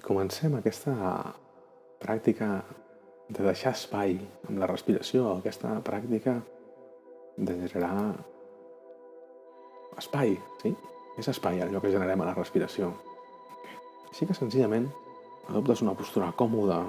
Comencem aquesta pràctica de deixar espai amb la respiració, aquesta pràctica de generar espai, sí? És espai allò que generem a la respiració. Així que senzillament adoptes una postura còmoda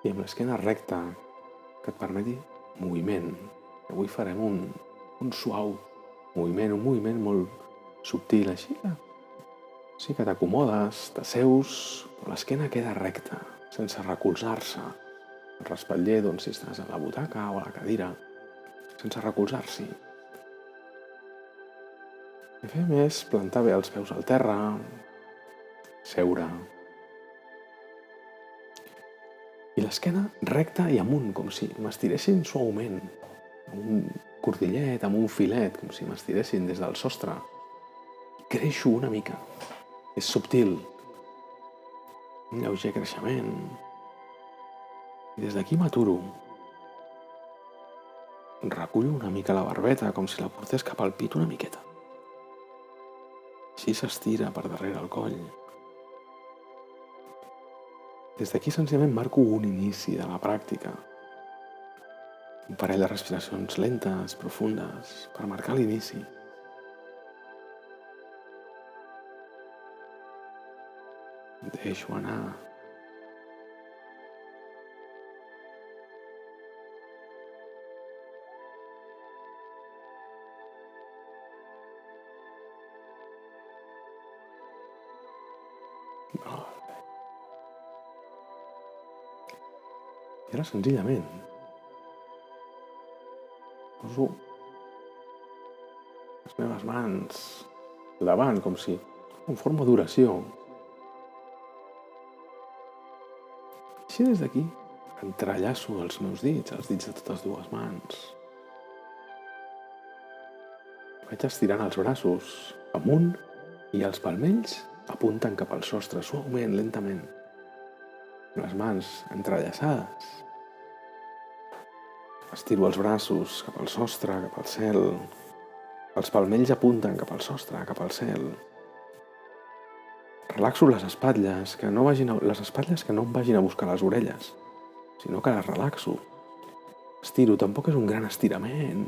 i amb l'esquena recta que et permeti moviment. Avui farem un suau moviment, un moviment molt subtil, així que t'acomodes, t'asseus, però l'esquena queda recta, sense recolzar-se. El respatller, si estàs a la butaca o a la cadira, sense recolzar-s'hi. El que fem és plantar bé els peus al terra, seure, i l'esquena recta i amunt, com si m'estiressin suaument, amb un cordillet, amb un filet, com si m'estiressin des del sostre. Creixo una mica. És subtil. Un lleuger creixement. I des d'aquí m'aturo. Recullo una mica la barbeta, com si la portés cap al pit una miqueta. Així s'estira per darrere el coll. Des d'aquí senzillament marco un inici de la pràctica. Un parell de respiracions lentes, profundes, per marcar l'inici. Deixo anar. I ara senzillament poso les meves mans davant, com si en forma d'oració. Així des d'aquí entrellaço els meus dits, els dits de totes dues mans. Vaig estirant els braços amunt i els palmells apunten cap al sostre, suaument, lentament. Les mans entrellaçades. Estiro els braços cap al sostre, cap al cel. Els palmells apunten cap al sostre, cap al cel. Relaxo les espatlles, que no em vagin a buscar les orelles, sinó que les relaxo. Estiro, tampoc és un gran estirament.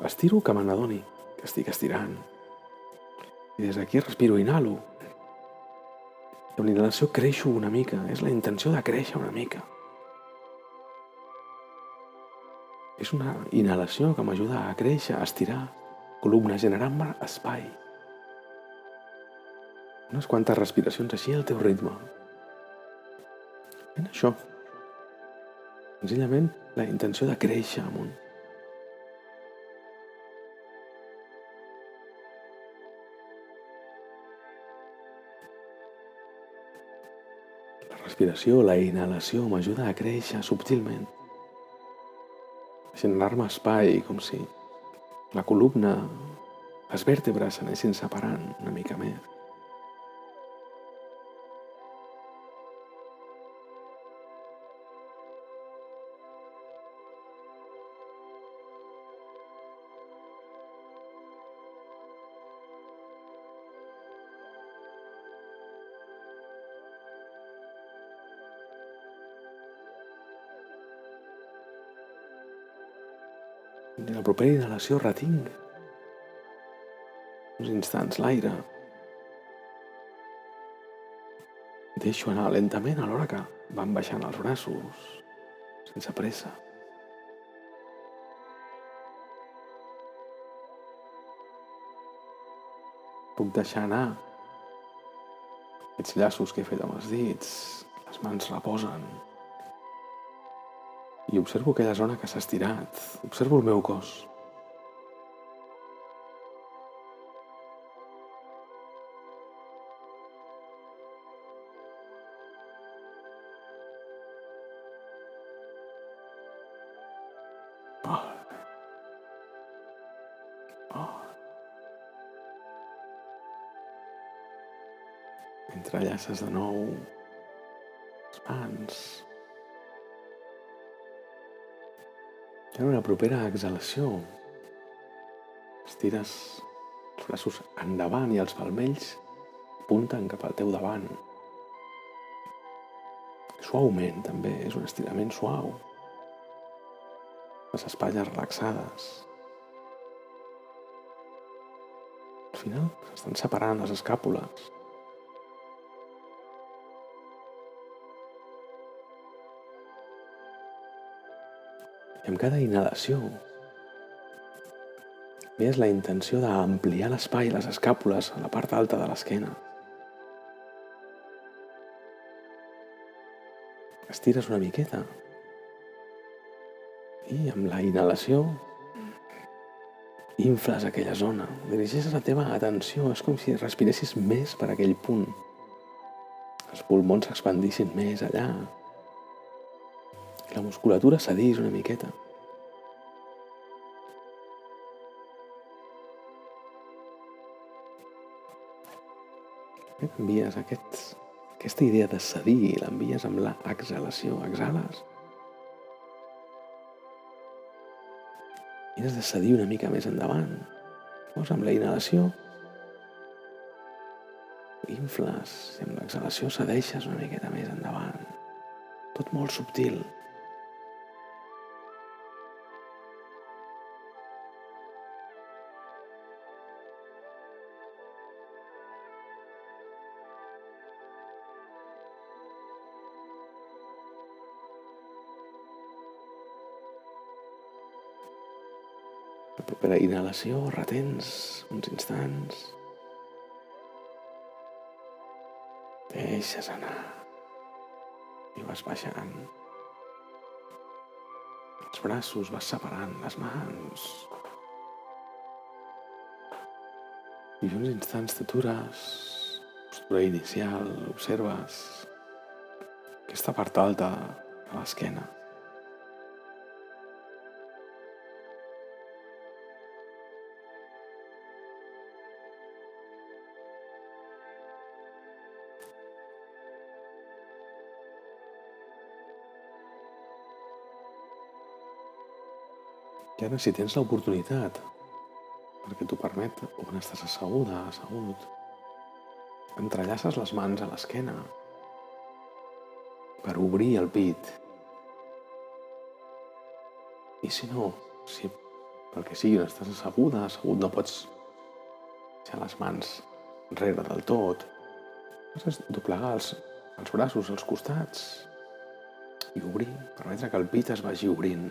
Estiro que me n'adoni que estic estirant. I des d'aquí respiro, inhalo. I amb l'inhalació creixo una mica, és la intenció de créixer una mica. És una inhalació que m'ajuda a créixer, a estirar columna, generant-me espai. Unes quantes respiracions així al teu ritme. Fent això, senzillament la intenció de créixer amunt. La respiració, la inhalació m'ajuda a créixer subtilment. A generar-me espai, com si la columna, les vèrtebres s'anessin separant una mica més. I la propera inhalació retinc uns instants l'aire. Deixo anar lentament alhora que van baixant els braços, sense pressa. Puc deixar anar aquests llaços que he fet amb els dits, les mans reposen. I observo aquella zona que s'ha estirat, observo el meu cos. Entrellaces de nou les mans. I en una propera exhalació estires braços endavant i els palmells apunten cap al teu davant. Suaument, també, és un estirament suau. Les espatlles relaxades. Al final s'estan separant les escàpules. I amb cada inhalació és la intenció d'ampliar l'espai, les escàpules, a la part alta de l'esquena. Estires una miqueta i amb la inhalació infles aquella zona. Dirigeixes la teva atenció, és com si respiressis més per aquell punt. Els pulmons s'expandissin més allà. I la musculatura cedís una miqueta. Envies aquesta idea de cedir, l'envies amb l'exhalació. Exhales. I has de cedir una mica més endavant. Llavors, amb la inhalació, infles i amb l'exhalació cedeixes una miqueta més endavant. Tot molt subtil. La propera inhalació retens uns instants. Deixes anar i vas baixant. Els braços vas separant, les mans. I uns instants t'atures, postura inicial, observes aquesta part alta de l'esquena. I ara, si tens l'oportunitat, perquè t'ho permet, on estàs asseguda, assegut, entrellaces les mans a l'esquena per obrir el pit. I si no, si pel que sigui, estàs asseguda, assegut, no pots deixar les mans enrere del tot, has de doblegar els braços als costats i obrir, permetre que el pit es vagi obrint.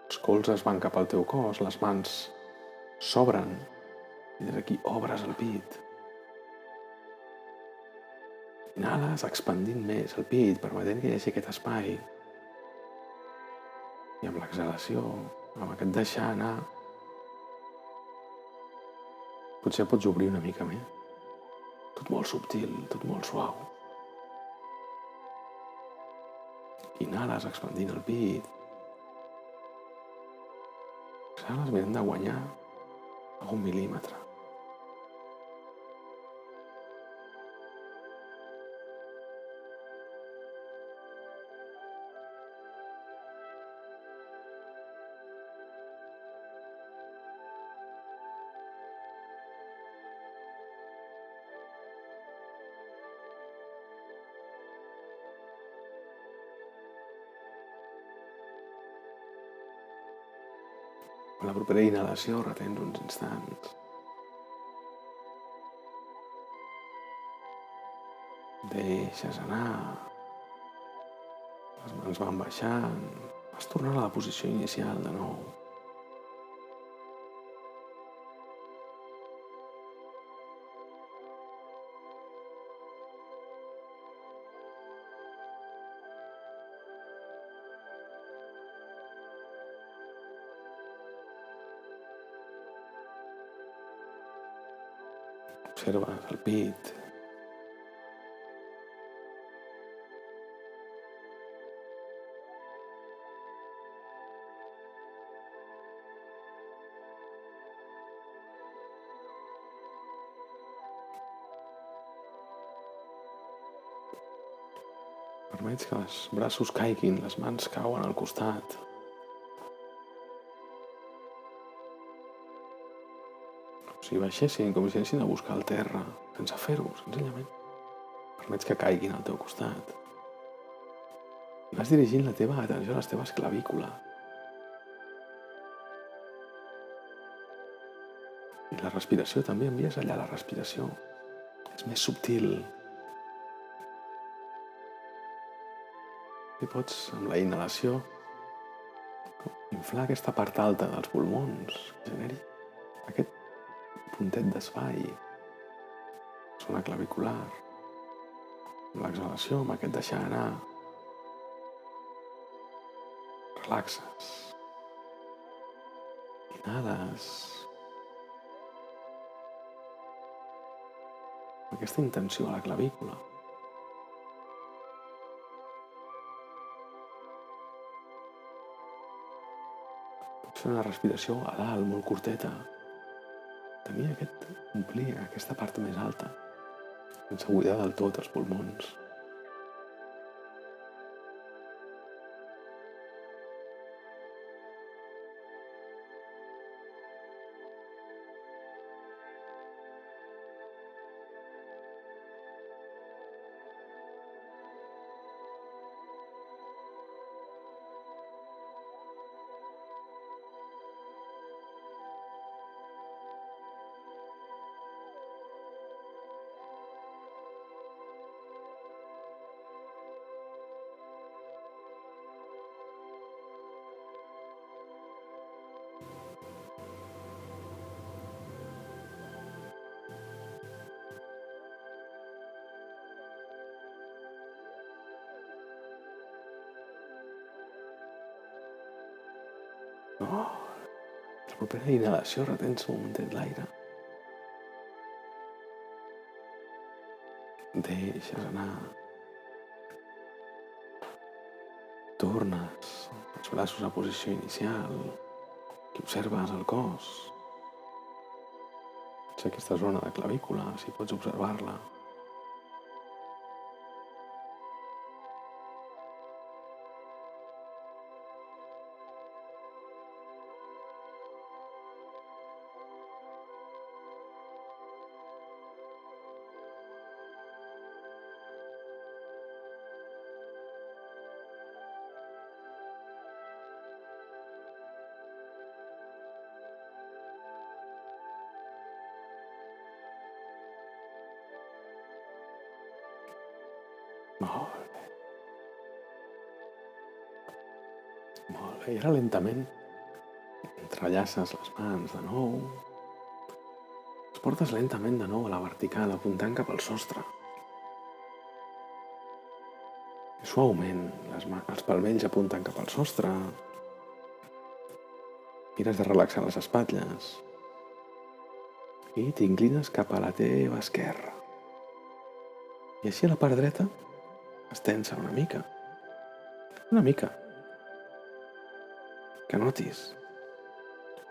Els colzes van cap al teu cos, les mans s'obren i des d'aquí obres el pit. Inhales expandint més el pit, permetent que hi hagi aquest espai. I amb l'exhalació, amb aquest deixar anar, potser pots obrir una mica més. Tot molt subtil, tot molt suau. Inhales expandint el pit. Exhales mirant de guanyar algun mil·límetre. Amb la propera inhalació retens uns instants. Deixes anar. Les mans van baixant. Vas tornar a la posició inicial de nou. Observes el pit. Permets que els braços caiguin, les mans cauen al costat. com si baixessin, com si anessin a buscar el terra, sense fer-ho, senzillament. Permets que caiguin al teu costat. I vas dirigint la teva atenció a les teves clavícules. I la respiració també, envies allà la respiració. És més subtil. I pots, amb la inhalació, inflar aquesta part alta dels pulmons, generi aquest puntet d'espai, zona clavicular. Amb l'exhalació, amb aquest deixar anar, relaxes. Inhales. Amb aquesta intenció a la clavícula. Pots fer una respiració a dalt, molt curteta. Tenir omplir aquesta part més alta, sense buidar del tot els pulmons. Oh, la propera inhalació retens un momentet l'aire. Deixes anar. Tornes els braços a posició inicial i observes el cos. És aquesta zona de clavícula, si pots observar-la. Molt bé. Molt bé. I ara lentament entrellaces les mans de nou. Les portes lentament de nou a la vertical, apuntant cap al sostre. I suaument, els palmells apunten cap al sostre. Mires de relaxar les espatlles. I t'inclines cap a la teva esquerra. I així a la part dreta es tensa una mica. Una mica. Que notis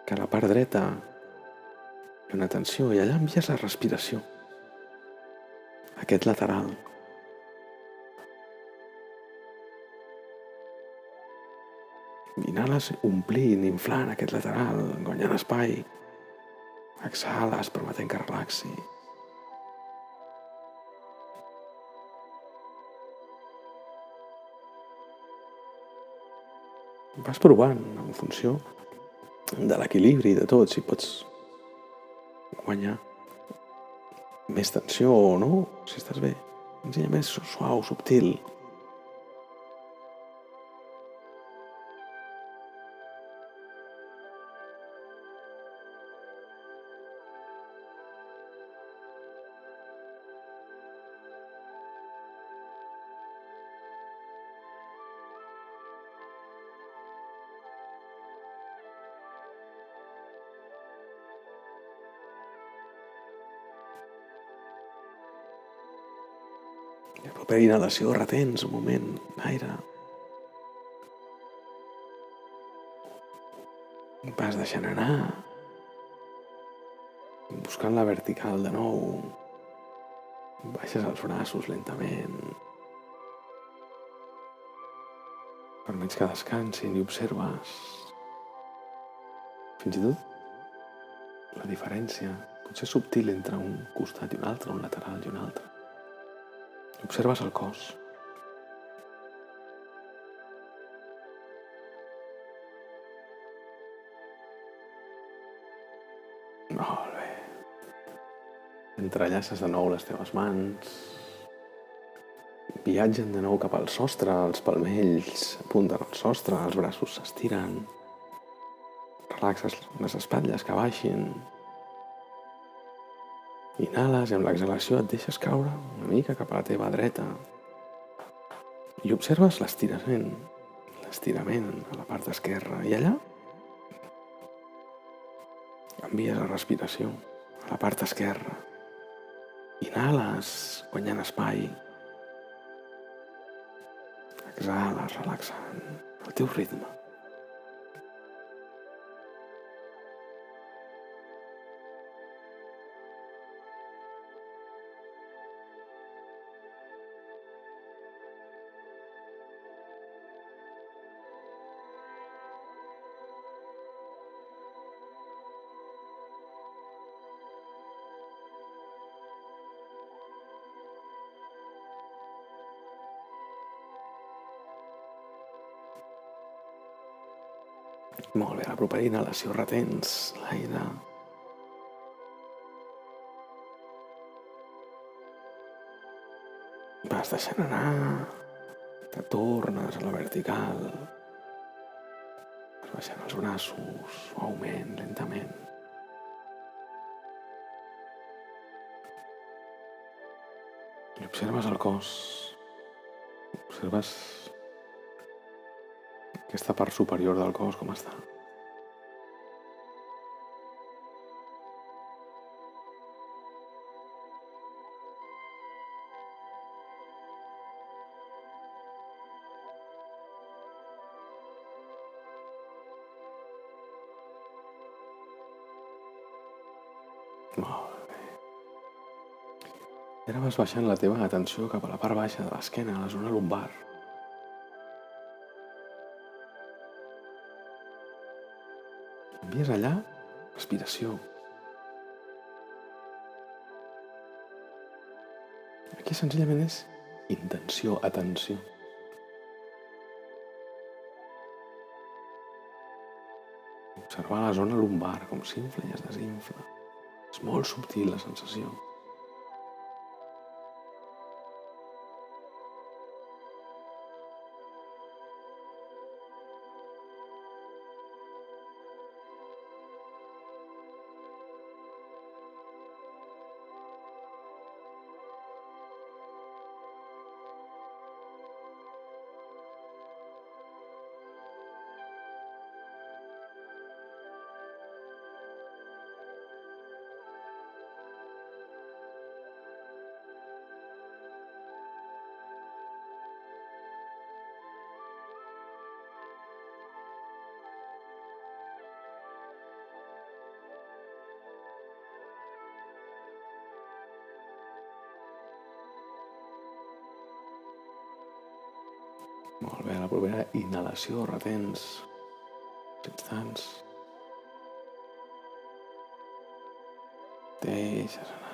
que a la part dreta hi ha una tensió i allà envies la respiració. Aquest lateral. Inhales omplint, inflant aquest lateral, guanyant espai. Exhales, permetent que relaxi. Vas provant en funció de l'equilibri de tot, si pots guanyar més tensió o no, si estàs bé. Ensenya més suau, subtil. La propera inhalació retens un moment l'aire. Vas deixant anar. Buscant la vertical de nou. Baixes els braços lentament. Permets que descansin i observes. Fins i tot la diferència, potser subtil, entre un costat i un altre, un lateral i un altre. Observes el cos. Molt bé. Entrellaces de nou les teves mans. Viatgen de nou cap al sostre, els palmells apunten al sostre, els braços s'estiren. Relaxes les espatlles que baixin. Inhales i amb l'exhalació et deixes caure una mica cap a la teva dreta i observes l'estirament a la part esquerra i allà envies la respiració a la part esquerra. Inhales guanyant espai, exhales relaxant al teu ritme. Molt bé, a la propera inhalació retens l'aire. Vas deixant anar, te tornes a la vertical, vas baixant els braços suaument, lentament. I observes el cos, observes aquesta part superior del cos com està. Molt bé. I ara vas baixant la teva atenció cap a la part baixa de l'esquena, a la zona lumbar. Envies allà respiració. Aquí senzillament és intenció, atenció. Observar la zona lumbar, com s'infla i es desinfla. És molt subtil la sensació. Molt bé, a la propera inhalació retens instants. Deixes anar.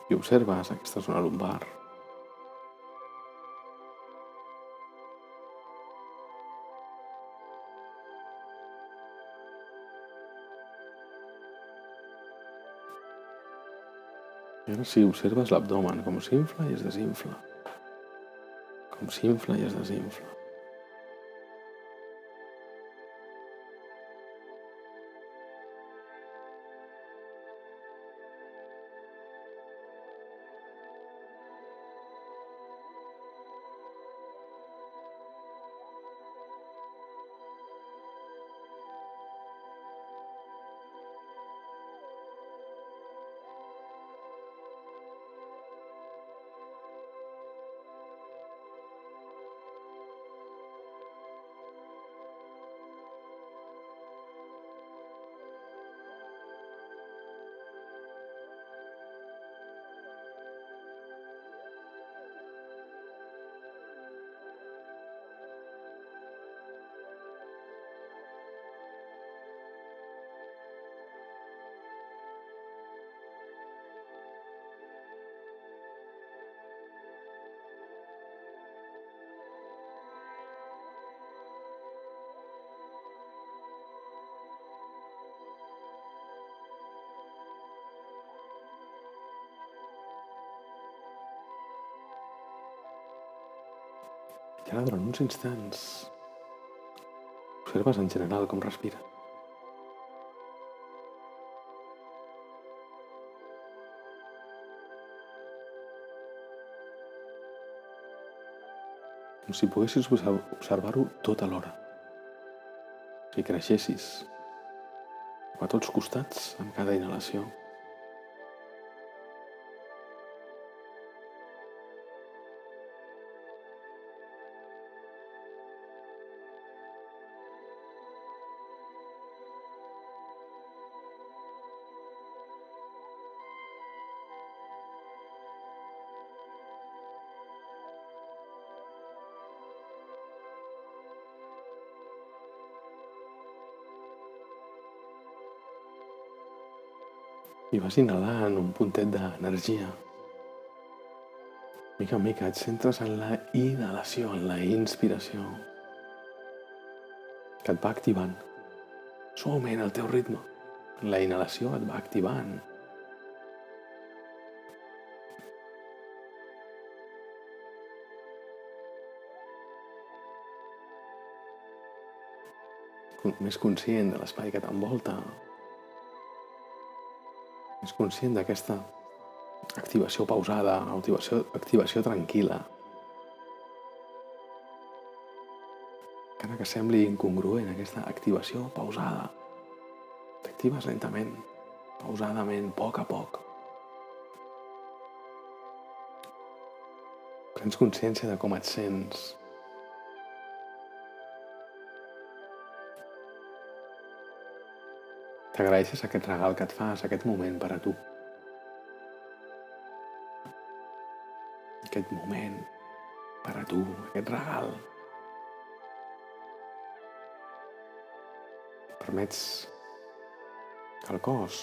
I observes aquesta zona lumbar. I ara sí, observes l'abdomen, com s'infla i es desinfla. Com s'infla i es desinfla. I ara durant uns instants observes en general com respira. Com si poguessis observar-ho tot alhora. Si creixessis a tots costats amb cada inhalació. I vas inhalant un puntet d'energia. Mica en mica et centres en la inhalació, en la inspiració, que et va activant suaument el teu ritme. La inhalació et va activant. Més conscient de l'espai que t'envolta, més conscient d'aquesta activació pausada, activació tranquil·la. Encara que sembli incongruent aquesta activació pausada, t'actives lentament, pausadament, a poc. Prens consciència de com et sents. T'agraeixes aquest regal que et fas, aquest moment per a tu. Aquest moment per a tu, aquest regal. Permets que el cos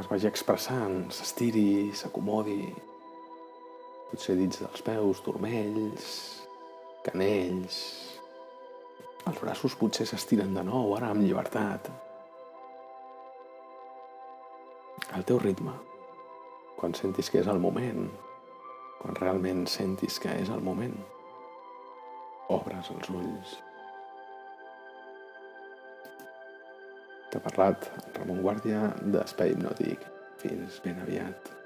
es vagi expressant, s'estiri, s'acomodi. Potser dits dels peus, turmells, canells. Els braços potser s'estiren de nou, ara amb llibertat. Al teu ritme, quan sentis que és el moment, quan realment sentis que és el moment, obres els ulls. T'ha parlat Ramon Guàrdia d'Espai Hipnòtic. Fins ben aviat.